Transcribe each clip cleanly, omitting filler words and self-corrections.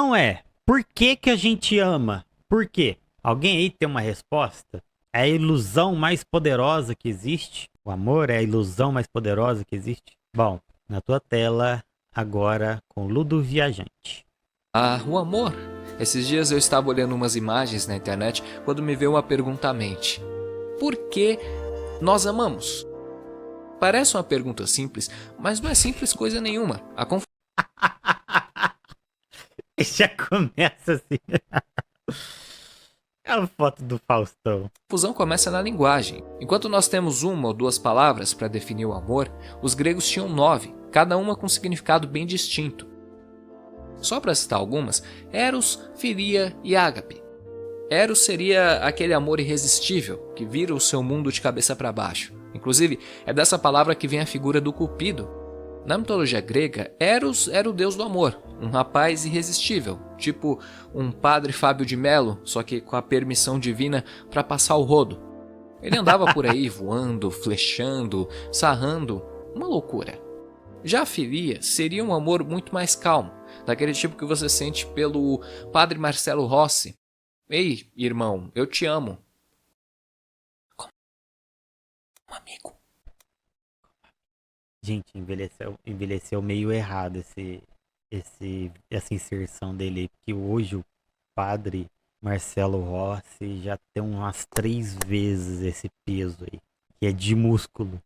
questão é, por que que a gente ama? Por quê? Alguém aí tem uma resposta? É a ilusão mais poderosa que existe? O amor é a ilusão mais poderosa que existe? Bom, na tua tela, agora com Ludo Viajante. O amor. Esses dias eu estava olhando umas imagens na internet quando me veio uma pergunta à mente. Por que nós amamos? Parece uma pergunta simples, mas não é simples coisa nenhuma. A Já começa assim. É a foto do Faustão. confusão começa na linguagem. Enquanto nós temos uma ou duas palavras para definir o amor, os gregos tinham 9, cada uma com um significado bem distinto. Só para citar algumas, Eros, Filia e Ágape. Eros seria aquele amor irresistível que vira o seu mundo de cabeça para baixo. Inclusive, é dessa palavra que vem a figura do Cupido. Na mitologia grega, Eros era o deus do amor, um rapaz irresistível, tipo um padre Fábio de Melo, só que com a permissão divina para passar o rodo. Ele andava por aí voando, flechando, sarrando, uma loucura. Já a filia seria um amor muito mais calmo, daquele tipo que você sente pelo padre Marcelo Rossi. Ei, irmão, eu te amo. Como um amigo. Gente, envelheceu meio errado essa inserção dele aí, porque hoje o padre Marcelo Rossi já tem umas 3 vezes esse peso aí, que é de músculo.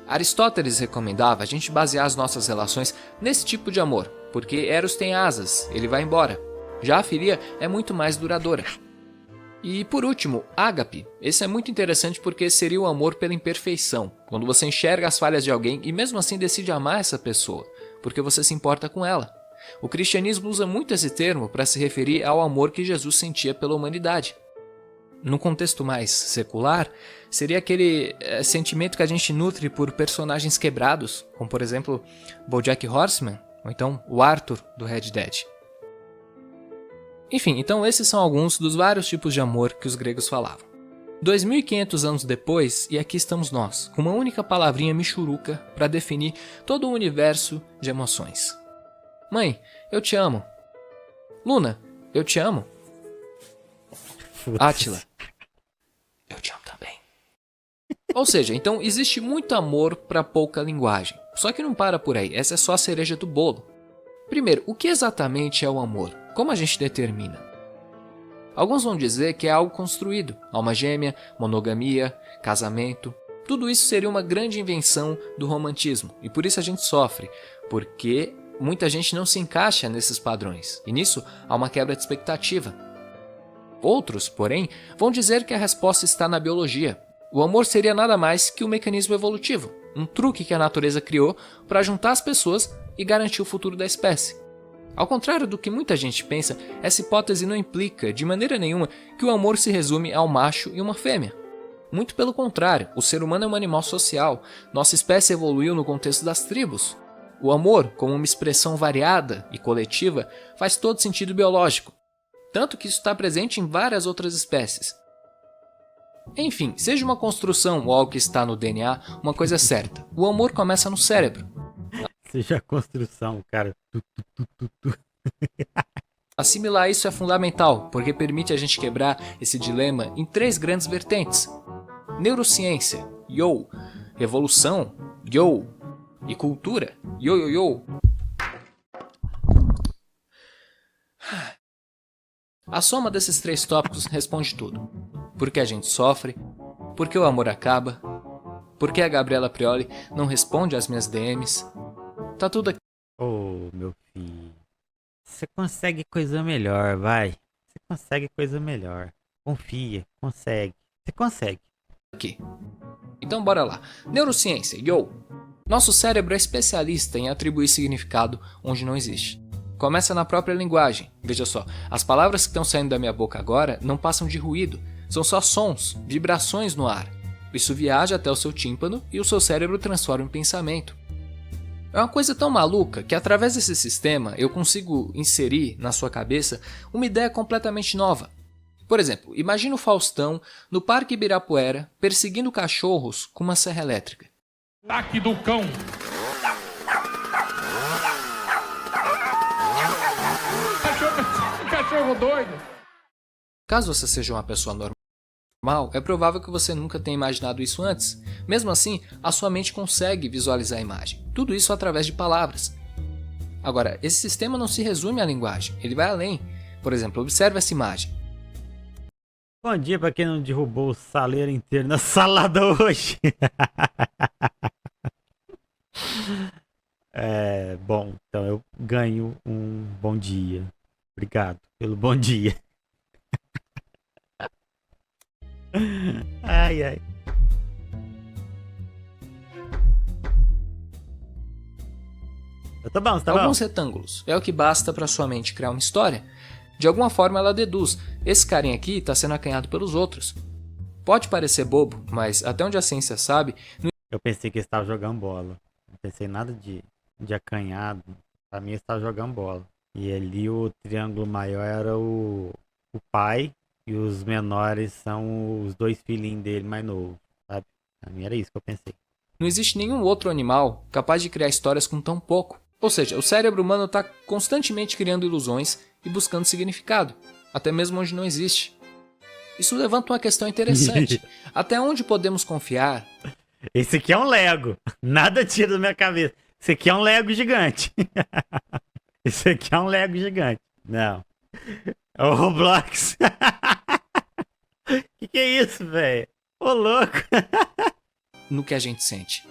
Aristóteles recomendava a gente basear as nossas relações nesse tipo de amor, porque Eros tem asas, ele vai embora. Já a filia é muito mais duradoura. E por último, ágape. Esse é muito interessante porque seria o amor pela imperfeição, quando você enxerga as falhas de alguém e mesmo assim decide amar essa pessoa, porque você se importa com ela. O cristianismo usa muito esse termo para se referir ao amor que Jesus sentia pela humanidade. No contexto mais secular, seria aquele sentimento que a gente nutre por personagens quebrados, como por exemplo BoJack Horseman, ou então o Arthur do Red Dead. Enfim, então esses são alguns dos vários tipos de amor que os gregos falavam. 2500 anos depois, e aqui estamos nós, com uma única palavrinha michuruca para definir todo o universo de emoções. Mãe, eu te amo. Luna, eu te amo. Putz. Átila, eu te amo também. Ou seja, então existe muito amor para pouca linguagem. Só que não para por aí, essa é só a cereja do bolo. Primeiro, o que exatamente é o amor? Como a gente determina? Alguns vão dizer que é algo construído, alma gêmea, monogamia, casamento. Tudo isso seria uma grande invenção do romantismo, e por isso a gente sofre, porque muita gente não se encaixa nesses padrões, e nisso há uma quebra de expectativa. Outros, porém, vão dizer que a resposta está na biologia. O amor seria nada mais que um mecanismo evolutivo, um truque que a natureza criou para juntar as pessoas e garantir o futuro da espécie. Ao contrário do que muita gente pensa, essa hipótese não implica, de maneira nenhuma, que o amor se resume ao macho e uma fêmea. Muito pelo contrário, o ser humano é um animal social, nossa espécie evoluiu no contexto das tribos. O amor, como uma expressão variada e coletiva, faz todo sentido biológico, tanto que isso está presente em várias outras espécies. Enfim, seja uma construção ou algo que está no DNA, uma coisa é certa, o amor começa no cérebro. Seja a construção, cara. Assimilar isso é fundamental, porque permite a gente quebrar esse dilema em 3 grandes vertentes. Neurociência, yo. Revolução, yo. E cultura, yo, yo, yo. A soma desses 3 tópicos responde tudo. Por que a gente sofre? Por que o amor acaba? Por que a Gabriela Prioli não responde às minhas DMs? Tá tudo aqui. Ô, meu filho. Você consegue coisa melhor, vai. Você consegue coisa melhor. Confia, consegue. Você consegue. Então bora lá. Neurociência, yo! Nosso cérebro é especialista em atribuir significado onde não existe. Começa na própria linguagem. Veja só, as palavras que estão saindo da minha boca agora não passam de ruído. São só sons, vibrações no ar. Isso viaja até o seu tímpano e o seu cérebro transforma em pensamento. É uma coisa tão maluca que através desse sistema eu consigo inserir na sua cabeça uma ideia completamente nova. Por exemplo, imagina o Faustão no Parque Ibirapuera perseguindo cachorros com uma serra elétrica. Ataque do cão. Cachorro. cachorro doido. Caso você seja uma pessoa normal, é provável que você nunca tenha imaginado isso antes. Mesmo assim, a sua mente consegue visualizar a imagem. Tudo isso através de palavras. Agora, esse sistema não se resume à linguagem, ele vai além. Por exemplo, observe essa imagem. Bom dia pra quem não derrubou o saleiro inteiro na salada hoje. Bom, então eu ganho um bom dia. Obrigado pelo bom dia. Ai, ai. Eu tô bom, você tá bom? Alguns retângulos. É o que basta para sua mente criar uma história. De alguma forma ela deduz, esse carinha aqui está sendo acanhado pelos outros. Pode parecer bobo, mas até onde a ciência sabe... Eu pensei que ele estava jogando bola. Não pensei nada de acanhado. Pra mim ele estava jogando bola. E ali o triângulo maior era o pai e os menores são os dois filhinhos dele mais novos, sabe? Pra mim era isso que eu pensei. Não existe nenhum outro animal capaz de criar histórias com tão pouco. Ou seja, o cérebro humano está constantemente criando ilusões e buscando significado, até mesmo onde não existe. Isso levanta uma questão interessante. Até onde podemos confiar? Esse aqui é um Lego. Nada tira da minha cabeça. Esse aqui é um Lego gigante. Esse aqui é um Lego gigante. Não. É o Roblox. Que é isso, velho? Ô, louco. No que a gente sente.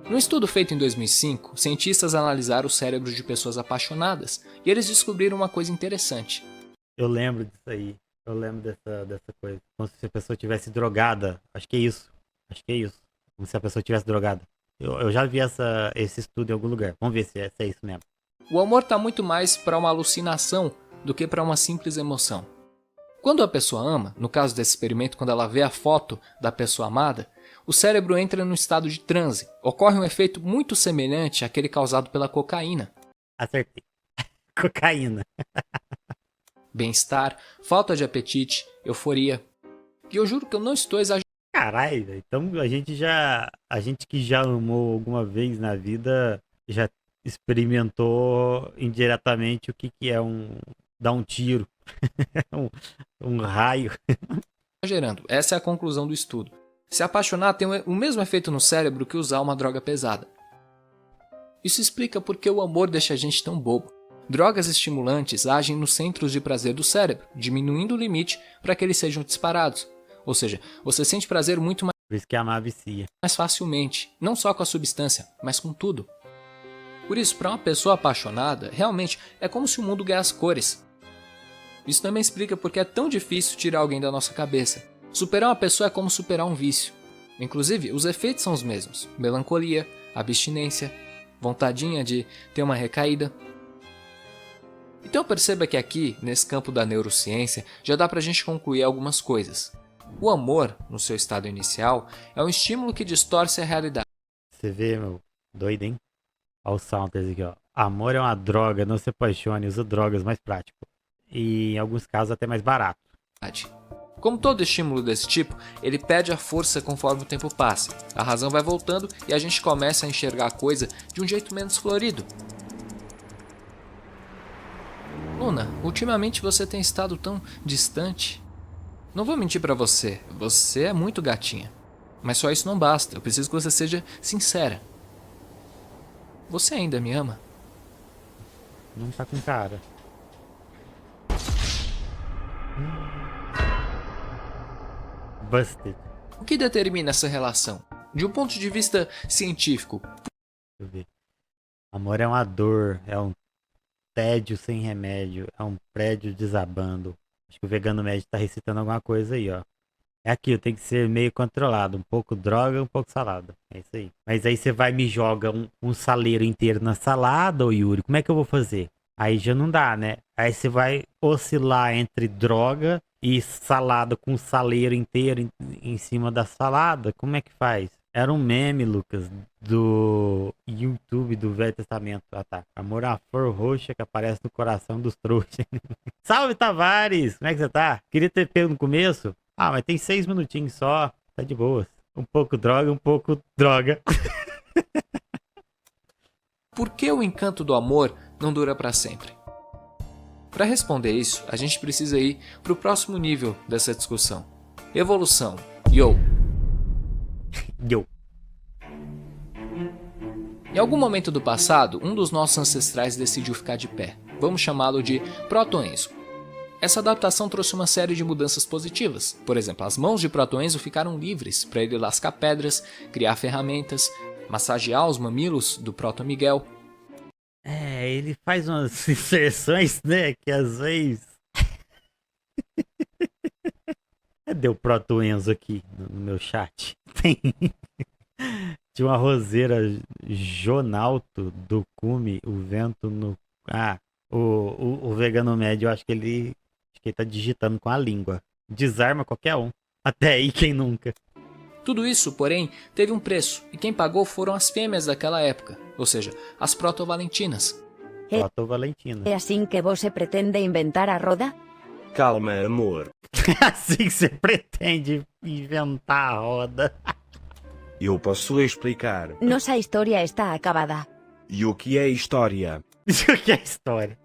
Num estudo feito em 2005, cientistas analisaram os cérebros de pessoas apaixonadas e eles descobriram uma coisa interessante. Eu lembro disso aí. Eu lembro dessa coisa. Como se a pessoa tivesse drogada. Acho que é isso. Como se a pessoa tivesse drogada. Eu já vi esse estudo em algum lugar. Vamos ver se é isso mesmo. O amor está muito mais para uma alucinação do que para uma simples emoção. Quando a pessoa ama, no caso desse experimento, quando ela vê a foto da pessoa amada, o cérebro entra num estado de transe. Ocorre um efeito muito semelhante àquele causado pela cocaína. Acertei. Cocaína. Bem-estar, falta de apetite, euforia. E eu juro que eu não estou exagerando. Caralho, velho. Então a gente que já amou alguma vez na vida já experimentou indiretamente o que é dar um tiro, um raio. Essa é a conclusão do estudo. Se apaixonar tem o mesmo efeito no cérebro que usar uma droga pesada. Isso explica por que o amor deixa a gente tão bobo. Drogas estimulantes agem nos centros de prazer do cérebro, diminuindo o limite para que eles sejam disparados. Ou seja, você sente prazer muito Por isso que amar vicia. mais facilmente, não só com a substância, mas com tudo. Por isso, para uma pessoa apaixonada, realmente é como se o mundo ganhasse cores. Isso também explica porque é tão difícil tirar alguém da nossa cabeça. Superar uma pessoa é como superar um vício. Inclusive, os efeitos são os mesmos: melancolia, abstinência, vontadinha de ter uma recaída. Então perceba que aqui, nesse campo da neurociência, já dá pra gente concluir algumas coisas. O amor, no seu estado inicial, é um estímulo que distorce a realidade. Você vê, meu, doido, hein? Olha o Saunders aqui, ó. Amor é uma droga, não se apaixone, usa drogas mais prático. E em alguns casos até mais barato. Como todo estímulo desse tipo, ele perde a força conforme o tempo passa. A razão vai voltando e a gente começa a enxergar a coisa de um jeito menos florido. Luna, ultimamente você tem estado tão distante. Não vou mentir pra você, você é muito gatinha. Mas só isso não basta, eu preciso que você seja sincera. Você ainda me ama? Não tá com cara. Busted. O que determina essa relação? De um ponto de vista científico. Deixa eu ver. Amor é uma dor, é um tédio sem remédio, é um prédio desabando. Acho que o vegano médio tá recitando alguma coisa aí, ó. É aquilo, tem que ser meio controlado. Um pouco droga, um pouco salada. É isso aí. Mas aí você vai e me joga um saleiro inteiro na salada, ô Yuri. Como é que eu vou fazer? Aí já não dá, né? Aí você vai oscilar entre droga e salada com saleiro inteiro em cima da salada. Como é que faz? Era um meme, Lucas, do YouTube do Velho Testamento. Ah, tá. Amor é uma flor roxa que aparece no coração dos trouxas. Salve, Tavares! Como é que você tá? Queria ter pego no começo. Ah, mas tem 6 minutinhos só. Tá de boas. Um pouco droga, um pouco droga. Por que o encanto do amor não dura para sempre? Para responder isso, a gente precisa ir para o próximo nível dessa discussão. Evolução. Yo! Yo. Em algum momento do passado, um dos nossos ancestrais decidiu ficar de pé. Vamos chamá-lo de Proto-Enzo. Essa adaptação trouxe uma série de mudanças positivas. Por exemplo, as mãos de Proto-Enzo ficaram livres para ele lascar pedras, criar ferramentas, massagear os mamilos do Proto-Miguel. Ele faz umas inserções, né, que às vezes... Cadê o Proto-Enzo aqui no meu chat? Tem... Tinha uma roseira Jonalto do Cume, o vento no... o vegano médio, eu acho que ele tá digitando com a língua. Desarma qualquer um. Até aí, quem nunca? Tudo isso, porém, teve um preço, e quem pagou foram as fêmeas daquela época, ou seja, as proto-valentinas. Proto-Valentina. É assim que você pretende inventar a roda? Calma, amor. Assim que você pretende inventar a roda. Eu posso explicar. Nossa história está acabada. E o que é história? Isso que é história.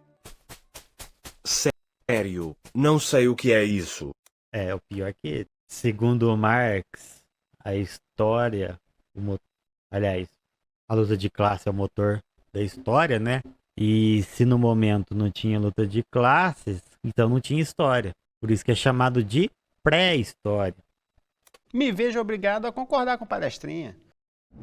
Sério, não sei o que é isso. O pior que, segundo o Marx, a história, aliás, a luta de classe é o motor da história, né? E se no momento não tinha luta de classes, então não tinha história. Por isso que é chamado de pré-história. Me vejo obrigado a concordar com o palestrinha.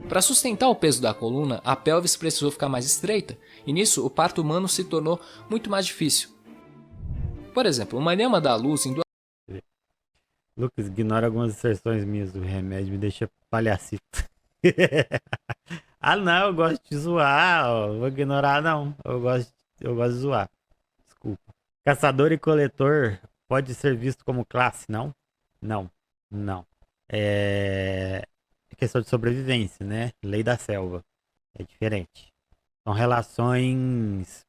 Para sustentar o peso da coluna, a pelvis precisou ficar mais estreita, e nisso o parto humano se tornou muito mais difícil. Por exemplo, uma lhama dá à luz em duas... Lucas, ignora algumas inserções minhas do remédio, me deixa palhacito. Não, eu gosto de zoar, ó. Vou ignorar não, eu gosto de zoar. Desculpa. Caçador e coletor pode ser visto como classe, não? Não. É questão de sobrevivência, né? Lei da selva. É diferente. São relações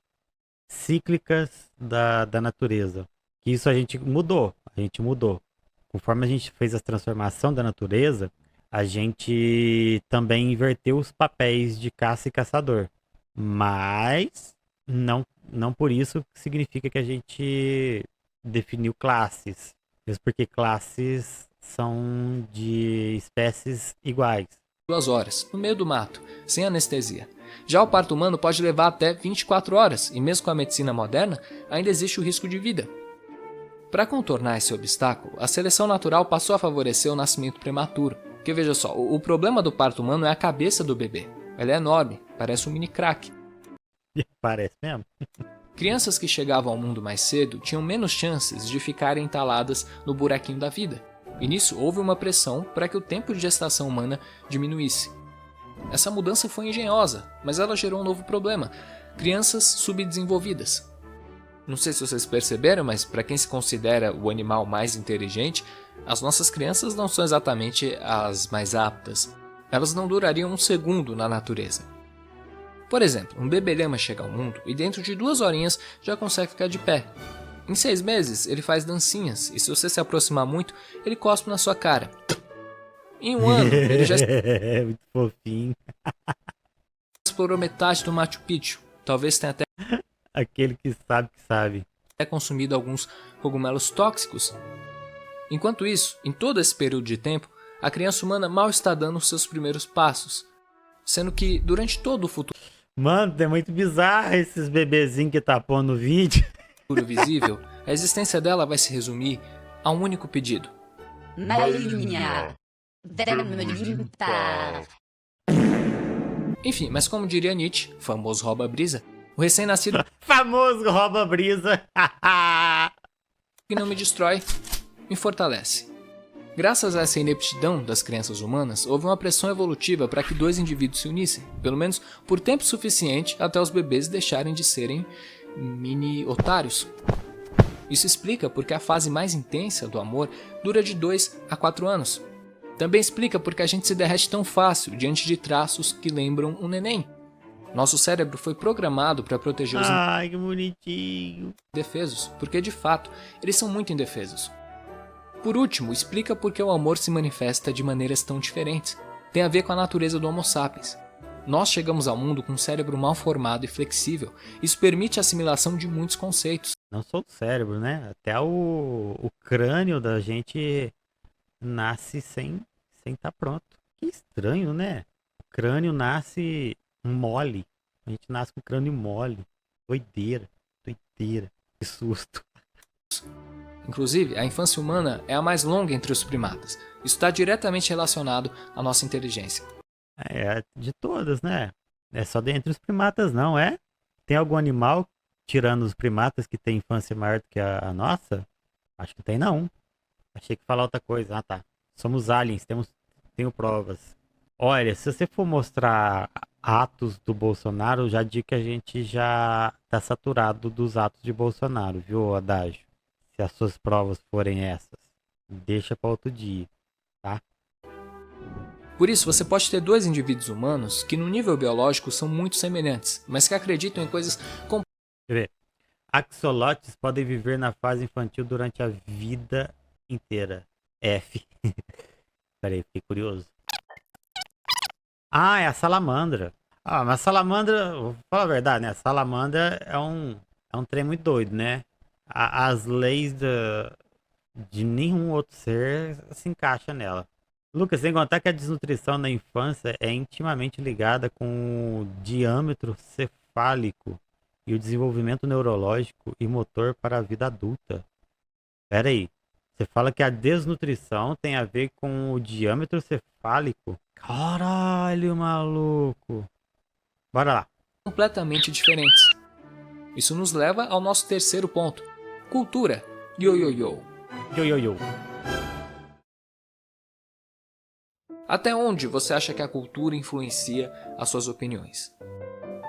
cíclicas da natureza. Que isso a gente mudou. Conforme a gente fez a transformação da natureza, a gente também inverteu os papéis de caça e caçador. Mas não por isso significa que a gente definiu classes. Mesmo porque classes são de espécies iguais. 2 horas, no meio do mato, sem anestesia. Já o parto humano pode levar até 24 horas, e mesmo com a medicina moderna, ainda existe o risco de vida. Para contornar esse obstáculo, a seleção natural passou a favorecer o nascimento prematuro. Porque veja só, o problema do parto humano é a cabeça do bebê. Ela é enorme, parece um mini crack. Parece mesmo? Crianças que chegavam ao mundo mais cedo tinham menos chances de ficarem entaladas no buraquinho da vida. E nisso houve uma pressão para que o tempo de gestação humana diminuísse. Essa mudança foi engenhosa, mas ela gerou um novo problema: crianças subdesenvolvidas. Não sei se vocês perceberam, mas para quem se considera o animal mais inteligente, as nossas crianças não são exatamente as mais aptas. Elas não durariam um segundo na natureza. Por exemplo, um bebê lhama chega ao mundo e dentro de 2 horinhas já consegue ficar de pé. Em 6 meses, ele faz dancinhas, e se você se aproximar muito, ele cospe na sua cara. Em 1 ano, ele já É muito fofinho. explorou metade do Machu Picchu. Talvez tenha até Aquele que sabe. consumido alguns cogumelos tóxicos. Enquanto isso, em todo esse período de tempo, a criança humana mal está dando os seus primeiros passos. Sendo que, durante todo o futuro Mano, é muito bizarro esses bebezinhos que tá pondo no vídeo. visível, a existência dela vai se resumir a um único pedido. Malinha, vem-me limpar. Enfim, mas como diria Nietzsche, famoso rouba-brisa, o recém-nascido Famoso rouba brisa. que não me destrói, me fortalece. Graças a essa ineptidão das crianças humanas, houve uma pressão evolutiva para que 2 indivíduos se unissem, pelo menos por tempo suficiente até os bebês deixarem de serem mini otários. Isso explica porque a fase mais intensa do amor dura de 2 a 4 anos. Também explica porque a gente se derrete tão fácil diante de traços que lembram um neném. Nosso cérebro foi programado para proteger os Ai, que bonitinho. indefesos, porque de fato eles são muito indefesos. Por último, explica por que o amor se manifesta de maneiras tão diferentes. Tem a ver com a natureza do Homo sapiens. Nós chegamos ao mundo com um cérebro mal formado e flexível. Isso permite a assimilação de muitos conceitos. Não só o cérebro, né? Até o crânio da gente nasce sem estar pronto. Que estranho, né? O crânio nasce mole. A gente nasce com o crânio mole. Doideira. Que susto. Inclusive, a infância humana é a mais longa entre os primatas. Isso está diretamente relacionado à nossa inteligência. É, de todas, né? É só dentre os primatas, não é? Tem algum animal, tirando os primatas, que tem infância maior do que a nossa? Acho que tem, não. Achei que ia falar outra coisa. Ah, tá. Somos aliens, tenho provas. Olha, se você for mostrar atos do Bolsonaro, eu já digo que a gente já tá saturado dos atos de Bolsonaro, viu, Adágio? Se as suas provas forem essas, deixa para outro dia, tá? Por isso, você pode ter dois indivíduos humanos que no nível biológico são muito semelhantes, mas que acreditam em coisas Quer ver? Axolotes podem viver na fase infantil durante a vida inteira. F. Peraí, fiquei curioso. Ah, é a salamandra. Ah, mas a salamandra, vou falar a verdade, né? A salamandra é um trem muito doido, né? As leis de nenhum outro ser se encaixa nela. Lucas, sem contar que a desnutrição na infância é intimamente ligada com o diâmetro cefálico e o desenvolvimento neurológico e motor para a vida adulta. Pera aí, você fala que a desnutrição tem a ver com o diâmetro cefálico? Caralho, maluco. Bora lá. completamente diferentes. Isso nos leva ao nosso terceiro ponto: cultura. Yo. Yo. Até onde você acha que a cultura influencia as suas opiniões?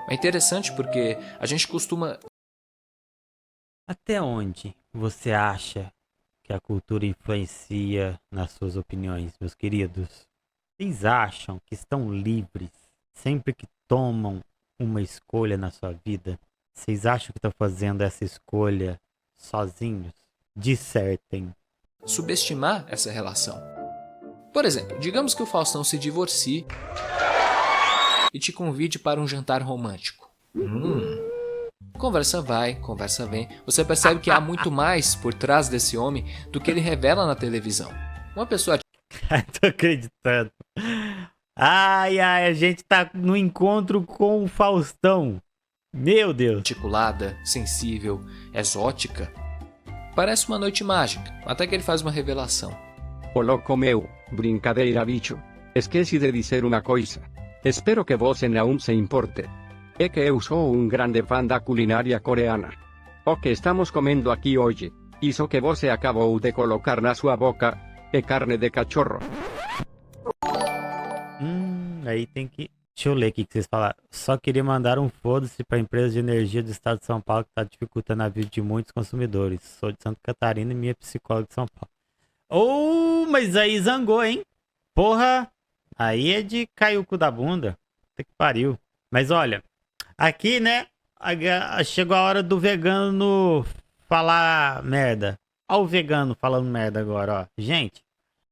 É interessante porque a gente costuma... Até onde você acha que a cultura influencia nas suas opiniões, meus queridos? Vocês acham que estão livres sempre que tomam uma escolha na sua vida? Vocês acham que estão fazendo essa escolha sozinhos? Dissertem. subestimar essa relação. Por exemplo, digamos que o Faustão se divorcie e te convide para um jantar romântico. Conversa vai, conversa vem. Você percebe que há muito mais por trás desse homem do que ele revela na televisão. Uma pessoa Ai, tô acreditando. Ai, a gente tá no encontro com o Faustão. Meu Deus. articulada, sensível, exótica. Parece uma noite mágica, até que ele faz uma revelação. Ô louco meu, brincadeira bicho. Esqueci de dizer uma coisa. Espero que você não se importe. É que eu sou um grande fã da culinária coreana. O que estamos comendo aqui hoje, isso que você acabou de colocar na sua boca, é carne de cachorro. Aí tem que... Deixa eu ler aqui o que vocês falaram. Só queria mandar um foda-se pra empresa de energia do estado de São Paulo que tá dificultando a vida de muitos consumidores. Sou de Santa Catarina e minha psicóloga de São Paulo. Oh, mas aí zangou, hein? Porra, aí é de cair o cu da bunda. Puta que pariu. Mas olha, aqui, né, chegou a hora do vegano falar merda. Olha o vegano falando merda agora, ó. Gente,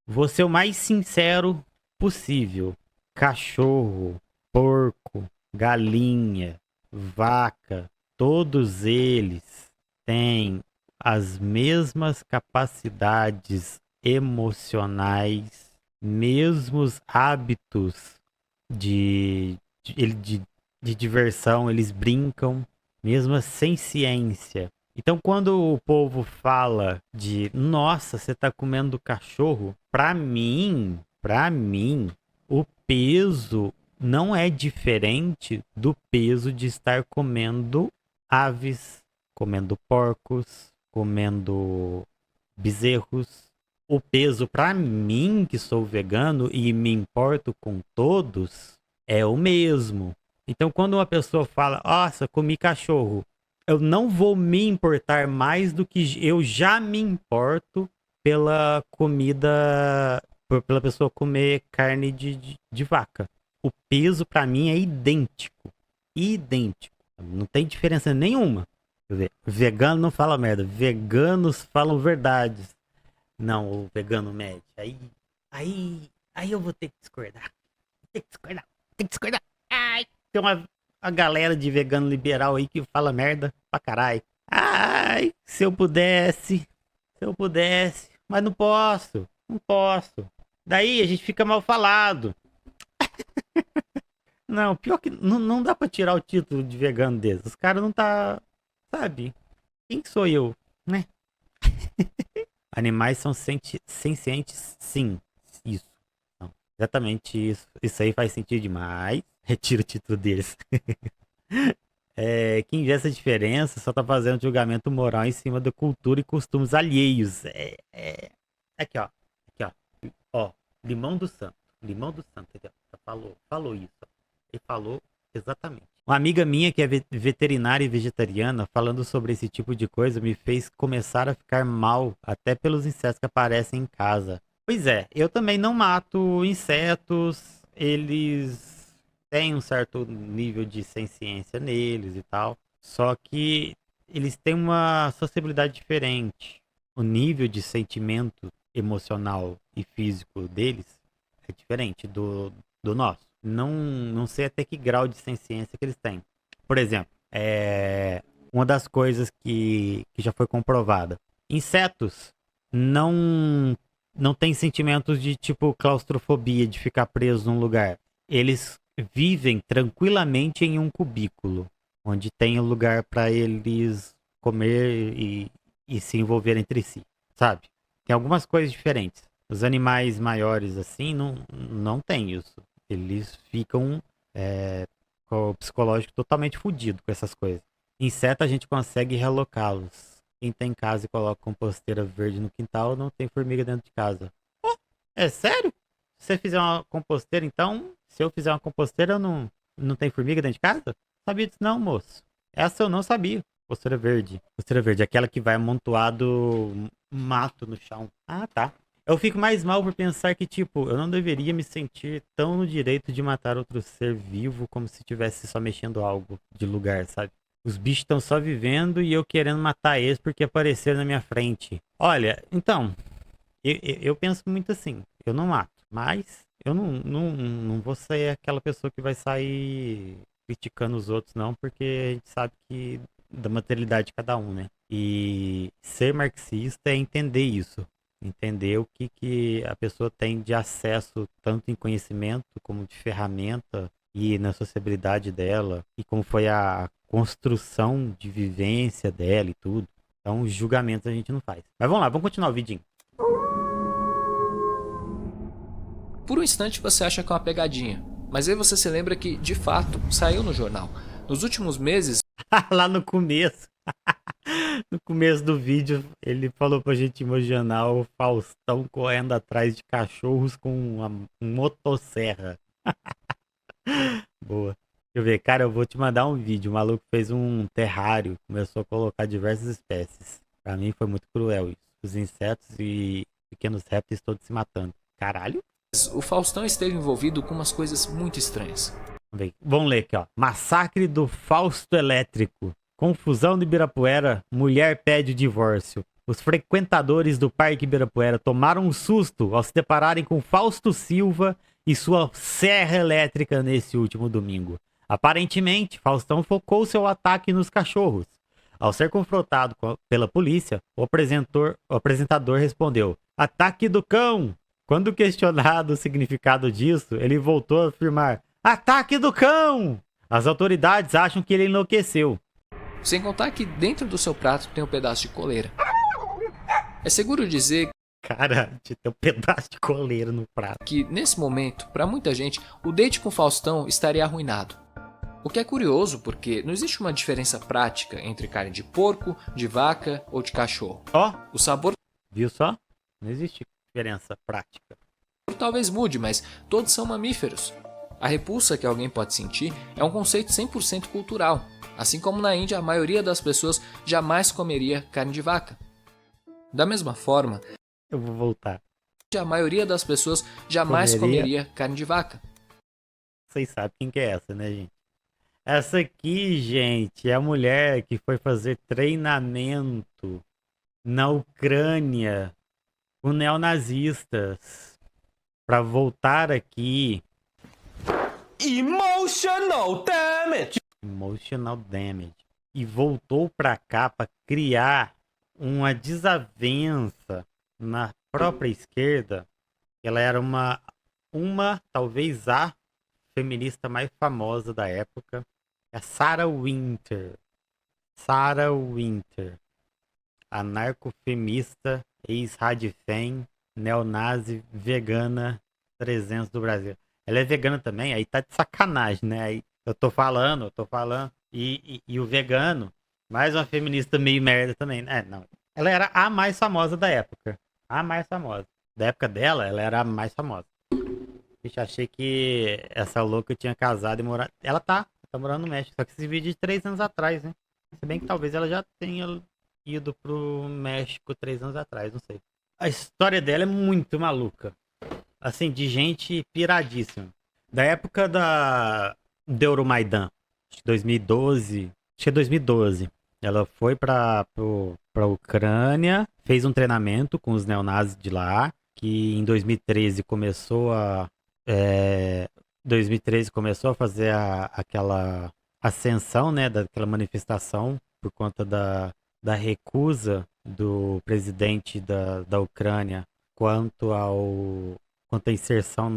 vou ser o mais sincero possível. Cachorro, porco, galinha, vaca, todos eles têm as mesmas capacidades emocionais, mesmos hábitos de diversão, eles brincam, mesmo sem ciência. Então, quando o povo fala de, nossa, você tá comendo cachorro, pra mim, o peso não é diferente do peso de estar comendo aves, comendo porcos, comendo bezerros. O peso pra mim, que sou vegano e me importo com todos, é o mesmo. Então, quando uma pessoa fala, nossa, comi cachorro, eu não vou me importar mais do que eu já me importo pela comida, pela pessoa comer carne de vaca. O peso pra mim é idêntico. Idêntico. Não tem diferença nenhuma. Quer dizer, vegano não fala merda. Veganos falam verdades. Não, o vegano mede. Aí eu vou ter que discordar. Tem que discordar. Tem uma galera de vegano liberal aí que fala merda pra caralho. Ai, se eu pudesse. Mas não posso. Daí a gente fica mal falado. Não, pior que não dá pra tirar o título de vegano deles. Os caras não tá... Sabe? Quem sou eu, né? Animais são sencientes, sim. Isso. Não, exatamente isso. Isso aí faz sentido demais. Retiro o título deles. Quem vê essa diferença só tá fazendo julgamento moral em cima da cultura e costumes alheios. Aqui, ó. Ó, Limão do Santo. Aqui, ó. Falou isso. Ele falou exatamente. Uma amiga minha que é veterinária e vegetariana, falando sobre esse tipo de coisa, me fez começar a ficar mal, até pelos insetos que aparecem em casa. Pois é, eu também não mato insetos, eles têm um certo nível de senciência neles e tal, só que eles têm uma sociabilidade diferente. O nível de sentimento emocional e físico deles é diferente do nosso. Não sei até que grau de senciência que eles têm. Por exemplo, uma das coisas que já foi comprovada. Insetos não têm sentimentos de tipo claustrofobia, de ficar preso num lugar. Eles vivem tranquilamente em um cubículo, onde tem um lugar para eles comer e se envolver entre si, sabe? Tem algumas coisas diferentes. Os animais maiores assim não tem isso. Eles ficam com o psicológico totalmente fodido com essas coisas. Inseto a gente consegue relocá-los. Quem tem casa e coloca composteira verde no quintal não tem formiga dentro de casa. Oh, é sério? Se você fizer uma composteira, então, se eu fizer uma composteira, não tem formiga dentro de casa? Sabia disso não, moço. Essa eu não sabia. Composteira verde. Composteira verde, aquela que vai amontoado mato no chão. Ah, tá. Eu fico mais mal por pensar que, tipo, eu não deveria me sentir tão no direito de matar outro ser vivo como se estivesse só mexendo algo de lugar, sabe? Os bichos estão só vivendo e eu querendo matar eles porque apareceram na minha frente. Olha, então, eu penso muito assim, eu não mato, mas eu não vou ser aquela pessoa que vai sair criticando os outros, não, porque a gente sabe que da materialidade de cada um, né? E ser marxista é entender isso. Entender o que a pessoa tem de acesso, tanto em conhecimento como de ferramenta e na sociabilidade dela, e como foi a construção de vivência dela e tudo. Então, julgamentos a gente não faz. Mas vamos lá, vamos continuar o vidinho. Por um instante você acha que é uma pegadinha, mas aí você se lembra que, de fato, saiu no jornal. Nos últimos meses... Lá no começo. No começo do vídeo, ele falou pra gente imaginar o Faustão correndo atrás de cachorros com uma motosserra. Boa. Deixa eu ver, cara, eu vou te mandar um vídeo. O maluco fez um terrário, começou a colocar diversas espécies. Pra mim foi muito cruel isso. Os insetos e pequenos répteis todos se matando. Caralho? O Faustão esteve envolvido com umas coisas muito estranhas. Vamos ler aqui, ó. Massacre do Fausto Elétrico. Confusão de Ibirapuera, mulher pede o divórcio. Os frequentadores do Parque Ibirapuera tomaram um susto ao se depararem com Fausto Silva e sua serra elétrica nesse último domingo. Aparentemente, Faustão focou seu ataque nos cachorros. Ao ser confrontado pela polícia, o apresentador respondeu: "Ataque do cão!" Quando questionado o significado disso, ele voltou a afirmar: "Ataque do cão!" As autoridades acham que ele enlouqueceu. Sem contar que dentro do seu prato tem um pedaço de coleira. É seguro dizer Cara, tem um pedaço de coleira no prato. que, nesse momento, para muita gente, o date com Faustão estaria arruinado. O que é curioso porque não existe uma diferença prática entre carne de porco, de vaca ou de cachorro. Ó, O sabor viu só? Não existe diferença prática. talvez mude, mas todos são mamíferos. A repulsa que alguém pode sentir é um conceito 100% cultural. Assim como na Índia, a maioria das pessoas jamais comeria carne de vaca. Da mesma forma, Eu vou voltar. a maioria das pessoas jamais comeria carne de vaca. Vocês sabem quem que é essa, né, gente? Essa aqui, gente, é a mulher que foi fazer treinamento na Ucrânia com neonazistas para voltar aqui Emotional damage. Emotional damage. E voltou pra cá pra criar uma desavença na própria esquerda. Ela era talvez a feminista mais famosa da época. É Sarah Winter. Sarah Winter. Anarcofemista, ex-radifem, neonazi, vegana, 300 do Brasil. Ela é vegana também, aí tá de sacanagem, né? Aí eu tô falando. E o vegano, mais uma feminista meio merda também. Não. Ela era a mais famosa da época. A mais famosa. Da época dela, ela era a mais famosa. Vixe, achei que essa louca tinha casado e morado. Ela tá morando no México. Só que esse vídeo é de 3 anos atrás, né? Se bem que talvez ela já tenha ido pro México 3 anos atrás, não sei. A história dela é muito maluca. Assim, de gente piradíssima. Da época do Euromaidan, acho que 2012. Acho que é 2012. Ela foi pra Ucrânia, fez um treinamento com os neonazis de lá, que em 2013 começou a 2013 começou a fazer aquela ascensão, né, daquela manifestação por conta da recusa do presidente da Ucrânia quanto à inserção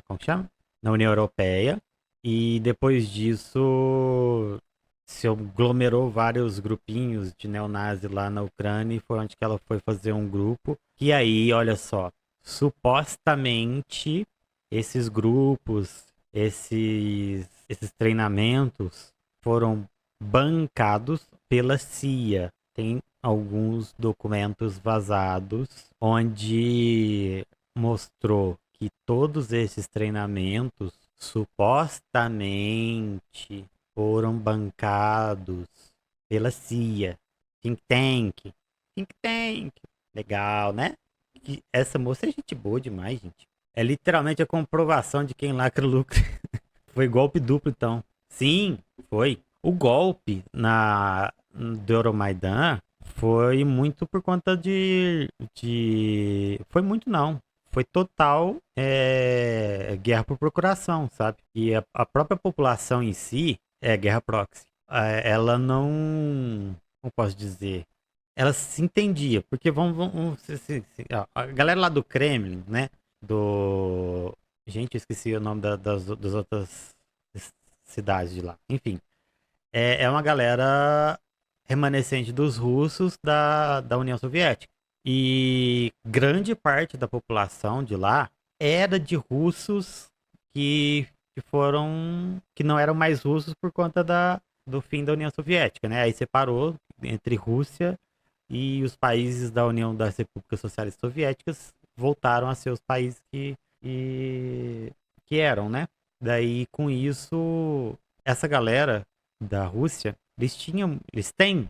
como que chama? Na União Europeia. E depois disso se aglomerou vários grupinhos de neonazi lá na Ucrânia e foi onde que ela foi fazer um grupo. E aí, olha só, supostamente esses grupos, esses treinamentos foram bancados pela CIA. Tem alguns documentos vazados onde mostrou que todos esses treinamentos supostamente foram bancados pela CIA. Think Tank. Legal, né? Que essa moça é gente boa demais, gente. É literalmente a comprovação de quem lacra lucra. Foi golpe duplo, então. Sim, foi. O golpe do Euromaidan foi muito por conta Foi muito não. Foi total guerra por procuração, sabe? E a própria população em si é guerra proxy. Ela não... Como posso dizer? Ela se entendia. Porque a galera lá do Kremlin, né? Gente, eu esqueci o nome das outras cidades de lá. Enfim. É uma galera remanescente dos russos da União Soviética. E grande parte da população de lá era de russos que não eram mais russos por conta do fim da União Soviética, né? Aí separou entre Rússia e os países da União das Repúblicas Socialistas Soviéticas voltaram a ser os países que eram, né? Com isso, essa galera da Rússia, eles têm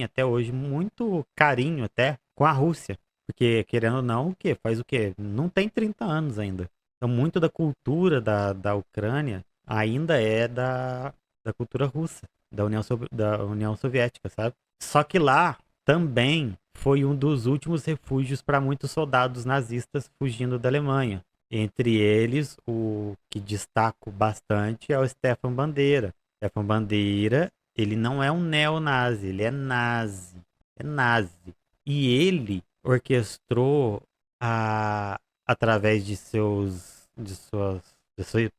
até hoje muito carinho até com a Rússia. Porque, querendo ou não, faz o quê? Não tem 30 anos ainda. Então, muito da cultura da Ucrânia ainda é da cultura russa, da União Soviética, sabe? Só que lá também foi um dos últimos refúgios para muitos soldados nazistas fugindo da Alemanha. Entre eles, o que destaco bastante é o Stefan Bandeira. Stefan Bandeira, ele não é um neonazi, ele é nazi. É nazi. E ele orquestrou através de sua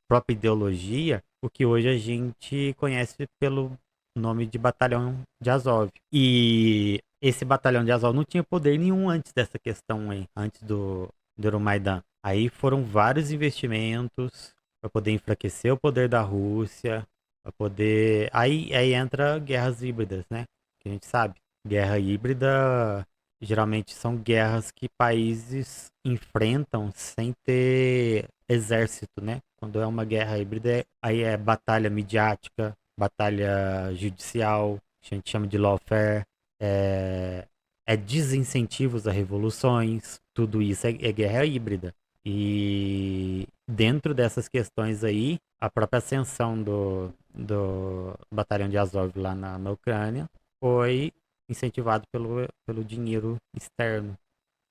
própria ideologia, o que hoje a gente conhece pelo nome de Batalhão de Azov. E esse Batalhão de Azov não tinha poder nenhum antes dessa questão aí, antes do Euromaidan. Aí foram vários investimentos para poder enfraquecer o poder da Rússia, para poder... Aí entra guerras híbridas, né? Que a gente sabe. Guerra híbrida geralmente são guerras que países enfrentam sem ter exército, né? Quando é uma guerra híbrida, aí é batalha midiática, batalha judicial, que a gente chama de lawfare, desincentivos a revoluções, tudo isso é guerra híbrida. E dentro dessas questões aí, a própria ascensão do Batalhão de Azov lá na Ucrânia foi incentivado pelo dinheiro externo,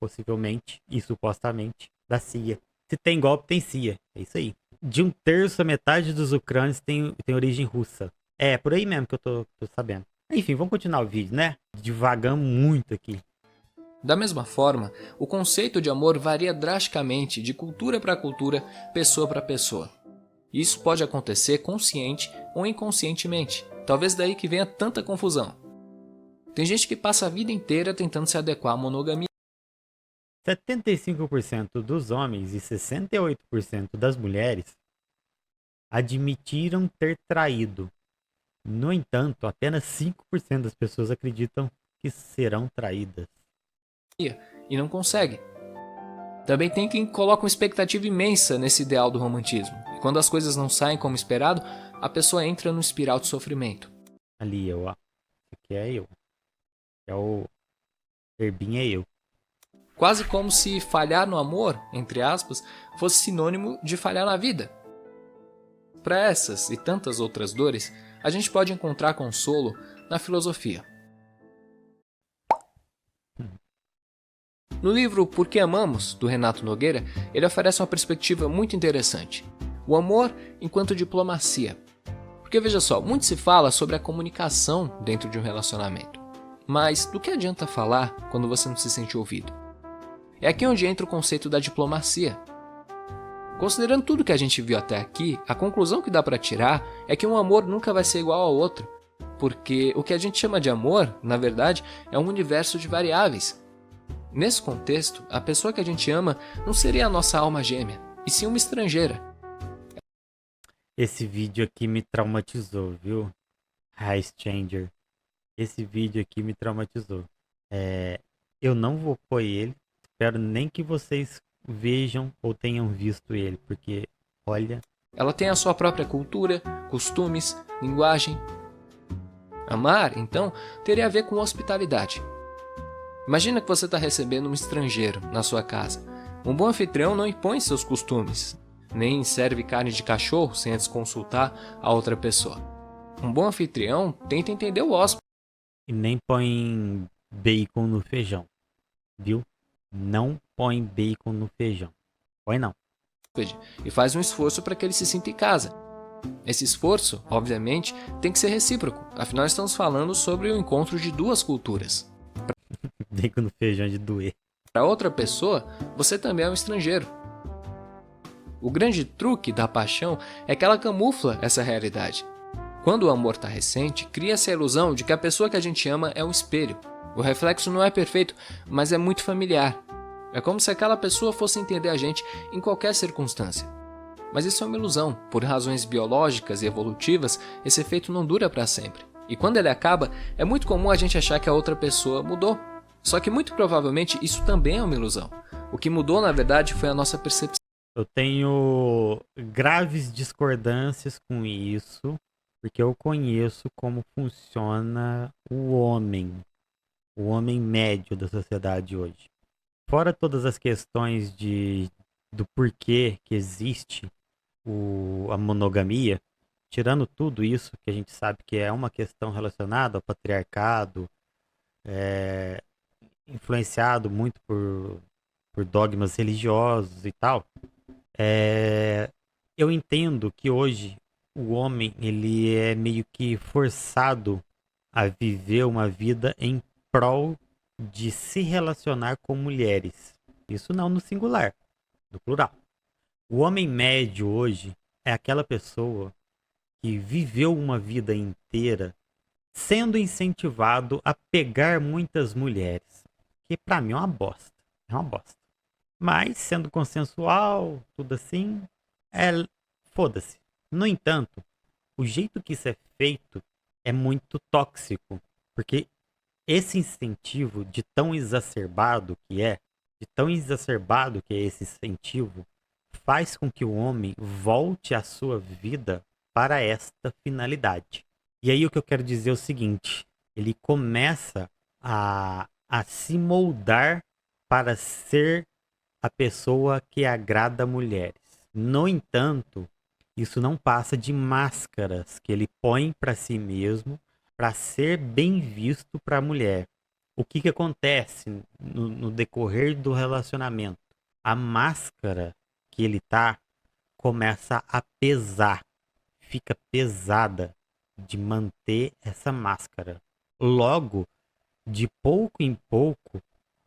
possivelmente e supostamente da CIA. Se tem golpe, tem CIA. É isso aí. De um terço a metade dos ucranianos tem origem russa. É, por aí mesmo que eu tô sabendo. Enfim, vamos continuar o vídeo, né? Divagamos muito aqui. Da mesma forma, o conceito de amor varia drasticamente de cultura para cultura, pessoa para pessoa. Isso pode acontecer consciente ou inconscientemente. Talvez daí que venha tanta confusão. Tem gente que passa a vida inteira tentando se adequar à monogamia. 75% dos homens e 68% das mulheres admitiram ter traído. No entanto, apenas 5% das pessoas acreditam que serão traídas. E não consegue. Também tem quem coloca uma expectativa imensa nesse ideal do romantismo. E quando as coisas não saem como esperado, a pessoa entra num espiral de sofrimento. Ali eu, ó. Esse aqui é eu. É o Herbinho é eu. Quase como se falhar no amor, entre aspas, fosse sinônimo de falhar na vida. Para essas e tantas outras dores, a gente pode encontrar consolo na filosofia. No livro Por que Amamos, do Renato Nogueira, ele oferece uma perspectiva muito interessante. O amor enquanto diplomacia. Porque veja só, muito se fala sobre a comunicação dentro de um relacionamento. Mas do que adianta falar quando você não se sente ouvido? É aqui onde entra o conceito da diplomacia. Considerando tudo que a gente viu até aqui, a conclusão que dá para tirar é que um amor nunca vai ser igual ao outro. Porque o que a gente chama de amor, na verdade, é um universo de variáveis. Nesse contexto, a pessoa que a gente ama não seria a nossa alma gêmea, e sim uma estrangeira. Esse vídeo aqui me traumatizou, viu? High Stranger. Esse vídeo aqui me traumatizou. Eu não vou pôr ele. Espero nem que vocês vejam ou tenham visto ele, porque, olha... Ela tem a sua própria cultura, costumes, linguagem. Amar, então, teria a ver com hospitalidade. Imagina que você está recebendo um estrangeiro na sua casa. Um bom anfitrião não impõe seus costumes, nem serve carne de cachorro sem antes consultar a outra pessoa. Um bom anfitrião tenta entender o hóspede. E nem põe bacon no feijão, viu? Não põe bacon no feijão. Põe não. E faz um esforço para que ele se sinta em casa. Esse esforço, obviamente, tem que ser recíproco. Afinal, estamos falando sobre o encontro de duas culturas. Bacon no feijão é de doer. Para outra pessoa, você também é um estrangeiro. O grande truque da paixão é que ela camufla essa realidade. Quando o amor está recente, cria-se a ilusão de que a pessoa que a gente ama é um espelho. O reflexo não é perfeito, mas é muito familiar. É como se aquela pessoa fosse entender a gente em qualquer circunstância. Mas isso é uma ilusão. Por razões biológicas e evolutivas, esse efeito não dura para sempre. E quando ele acaba, é muito comum a gente achar que a outra pessoa mudou. Só que muito provavelmente isso também é uma ilusão. O que mudou, na verdade, foi a nossa percepção. Eu tenho graves discordâncias com isso, porque eu conheço como funciona o homem médio da sociedade hoje. Fora todas as questões do porquê que existe a monogamia, tirando tudo isso, que a gente sabe que é uma questão relacionada ao patriarcado, influenciado muito por dogmas religiosos e tal, eu entendo que hoje o homem ele é meio que forçado a viver uma vida em prol de se relacionar com mulheres. Isso não no singular, no plural. O homem médio hoje é aquela pessoa que viveu uma vida inteira sendo incentivado a pegar muitas mulheres. Que pra mim é uma bosta. É uma bosta. Mas, sendo consensual, tudo assim, foda-se. No entanto, o jeito que isso é feito é muito tóxico. Porque esse incentivo de tão exacerbado que é esse incentivo, faz com que o homem volte a sua vida para esta finalidade. E aí o que eu quero dizer é o seguinte, ele começa a se moldar para ser a pessoa que agrada mulheres. No entanto, isso não passa de máscaras que ele põe para si mesmo para ser bem visto para a mulher. O que acontece no decorrer do relacionamento? A máscara que ele tá começa a pesar. Fica pesada de manter essa máscara. Logo, de pouco em pouco,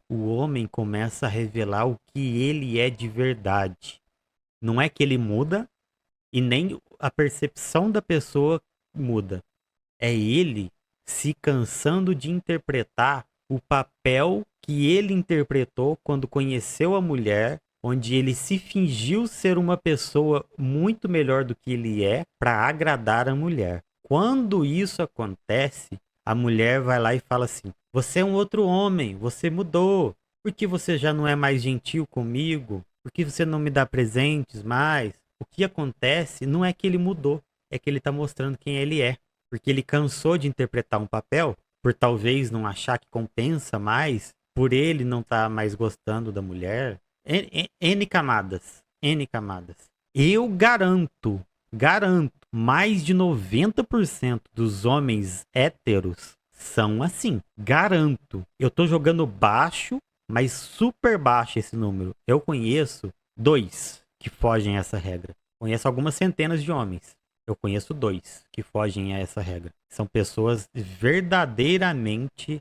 o homem começa a revelar o que ele é de verdade. Não é que ele muda e nem a percepção da pessoa muda. É ele se cansando de interpretar o papel que ele interpretou quando conheceu a mulher, onde ele se fingiu ser uma pessoa muito melhor do que ele é para agradar a mulher. Quando isso acontece, a mulher vai lá e fala assim: você é um outro homem, você mudou. Por que você já não é mais gentil comigo? Por que você não me dá presentes mais? O que acontece não é que ele mudou, é que ele está mostrando quem ele é. Porque ele cansou de interpretar um papel, por talvez não achar que compensa mais, por ele não estar mais gostando da mulher. N camadas, N camadas. Eu garanto, mais de 90% dos homens héteros são assim. Garanto. Eu tô jogando baixo, mas super baixo esse número. Eu conheço 2 que fogem a essa regra. Conheço algumas centenas de homens. Eu conheço 2 que fogem a essa regra. São pessoas verdadeiramente...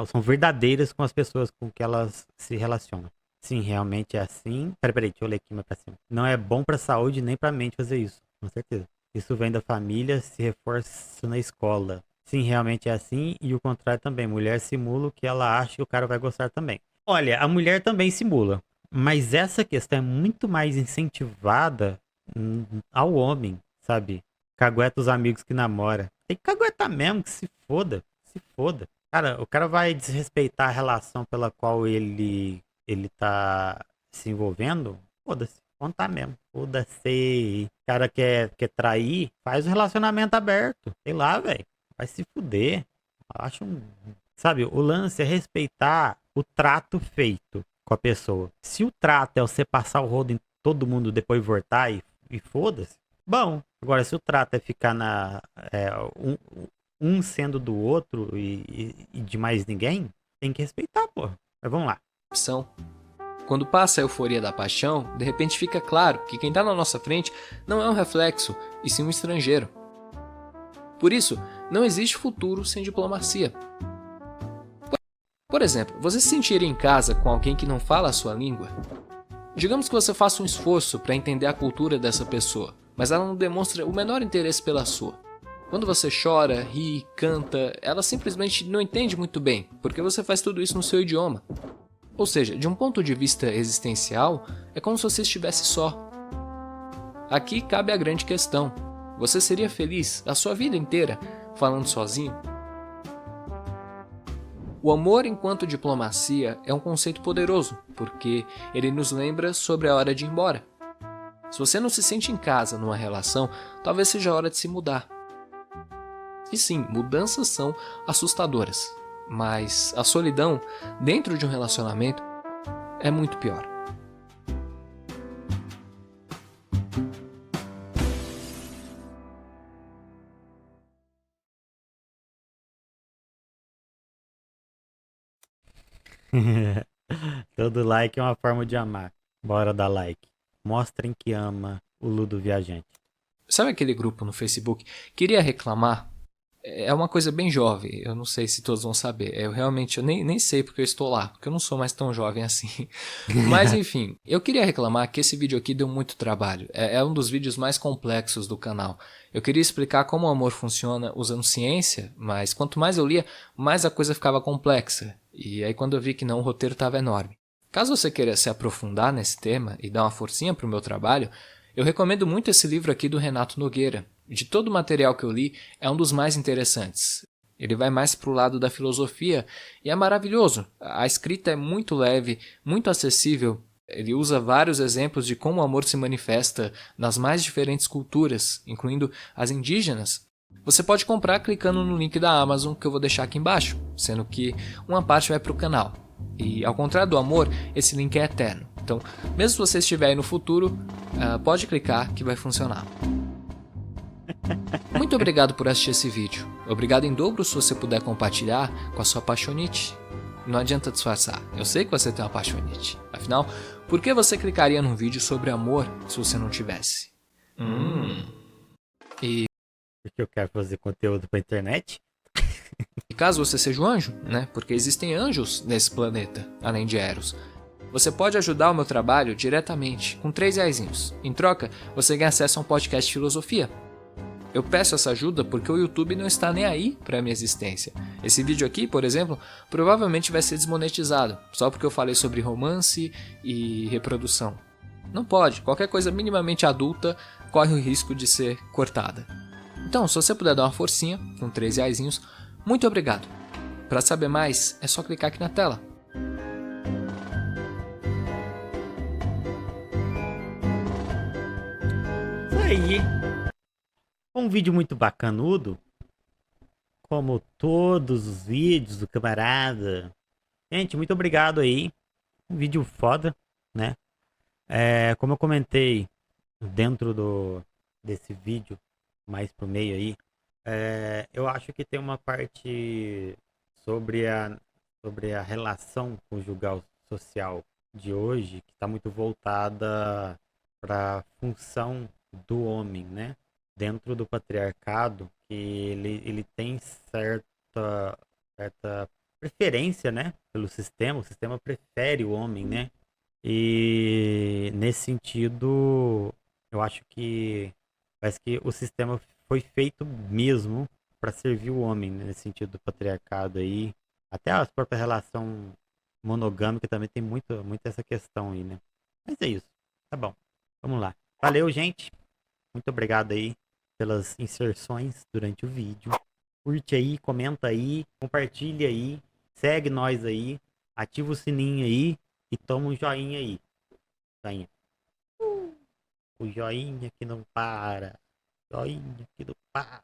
são verdadeiras com as pessoas com que elas se relacionam. Sim, realmente é assim. Peraí, deixa eu ler aqui mais pra cima. Não é bom pra saúde nem pra mente fazer isso, com certeza. Isso vem da família, se reforça na escola. Sim, realmente é assim. E o contrário também. Mulher simula o que ela acha que o cara vai gostar também. Olha, a mulher também simula. Mas essa questão é muito mais incentivada ao homem, sabe? Cagueta os amigos que namora. Tem que caguetar mesmo, que se foda. Se foda. Cara, o cara vai desrespeitar a relação pela qual ele tá se envolvendo. Foda-se. Contar mesmo. Foda-se. O cara quer trair, faz o relacionamento aberto. Sei lá, velho. Vai se fuder. Acho Sabe, o lance é respeitar o trato feito com a pessoa. Se o trato é você passar o rodo em todo mundo depois voltar e foda-se, bom. Agora, se o trato é ficar um sendo do outro e de mais ninguém, tem que respeitar, pô. Mas vamos lá. Quando passa a euforia da paixão, de repente fica claro que quem está na nossa frente não é um reflexo, e sim um estrangeiro. Por isso, não existe futuro sem diplomacia. Por exemplo, você se sentiria em casa com alguém que não fala a sua língua? Digamos que você faça um esforço para entender a cultura dessa pessoa, mas ela não demonstra o menor interesse pela sua. Quando você chora, ri, canta, ela simplesmente não entende muito bem, porque você faz tudo isso no seu idioma. Ou seja, de um ponto de vista existencial, é como se você estivesse só. Aqui cabe a grande questão: você seria feliz a sua vida inteira falando sozinho? O amor enquanto diplomacia é um conceito poderoso, porque ele nos lembra sobre a hora de ir embora. Se você não se sente em casa numa relação, talvez seja a hora de se mudar. E sim, mudanças são assustadoras, mas a solidão dentro de um relacionamento é muito pior. Todo like é uma forma de amar. Bora dar like. Mostrem que ama o Ludo Viajante. Sabe aquele grupo no Facebook? Queria reclamar. É uma coisa bem jovem. Eu não sei se todos vão saber. Eu nem sei porque eu estou lá. Porque eu não sou mais tão jovem assim. Mas enfim, eu queria reclamar que esse vídeo aqui deu muito trabalho. É um dos vídeos mais complexos do canal. Eu queria explicar como o amor funciona usando ciência. Mas quanto mais eu lia, mais a coisa ficava complexa. E aí quando eu vi que não, o roteiro estava enorme. Caso você queira se aprofundar nesse tema e dar uma forcinha para o meu trabalho, eu recomendo muito esse livro aqui do Renato Nogueira. De todo o material que eu li, é um dos mais interessantes. Ele vai mais para o lado da filosofia e é maravilhoso. A escrita é muito leve, muito acessível. Ele usa vários exemplos de como o amor se manifesta nas mais diferentes culturas, incluindo as indígenas. Você pode comprar clicando no link da Amazon que eu vou deixar aqui embaixo, sendo que uma parte vai para o canal. E ao contrário do amor, esse link é eterno. Então, mesmo se você estiver aí no futuro, pode clicar que vai funcionar. Muito obrigado por assistir esse vídeo. Obrigado em dobro se você puder compartilhar com a sua paixonite. Não adianta disfarçar. Eu sei que você tem uma paixonite. Afinal, por que você clicaria num vídeo sobre amor se você não tivesse? E Porque eu quero fazer conteúdo pra internet. caso você seja um anjo, né? Porque existem anjos nesse planeta, além de Eros. Você pode ajudar o meu trabalho diretamente, com 3 reaisinhos. Em troca, você ganha acesso a um podcast de filosofia. Eu peço essa ajuda porque o YouTube não está nem aí para minha existência. Esse vídeo aqui, por exemplo, provavelmente vai ser desmonetizado, só porque eu falei sobre romance e reprodução. Não pode, qualquer coisa minimamente adulta corre o risco de ser cortada. Então, se você puder dar uma forcinha, com 3 reaisinhos, muito obrigado. Para saber mais, é só clicar aqui na tela. Isso aí. Um vídeo muito bacanudo. Como todos os vídeos do camarada. Gente, muito obrigado aí. Um vídeo foda, né? Como eu comentei dentro desse vídeo, mais pro meio aí, eu acho que tem uma parte sobre a relação conjugal social de hoje que está muito voltada para a função do homem, né? Dentro do patriarcado, que ele tem certa preferência, né? Pelo sistema, o sistema prefere o homem, né? E nesse sentido, eu acho que parece que o sistema foi feito mesmo para servir o homem, né? Nesse sentido do patriarcado aí. Até a própria relação monogâmica também tem muito essa questão aí, né? Mas é isso. Tá bom. Vamos lá. Valeu, gente. Muito obrigado aí pelas inserções durante o vídeo. Curte aí, comenta aí, compartilha aí, segue nós aí, ativa o sininho aí e toma um joinha aí. Joinha. O joinha que não para. Joinha que não para.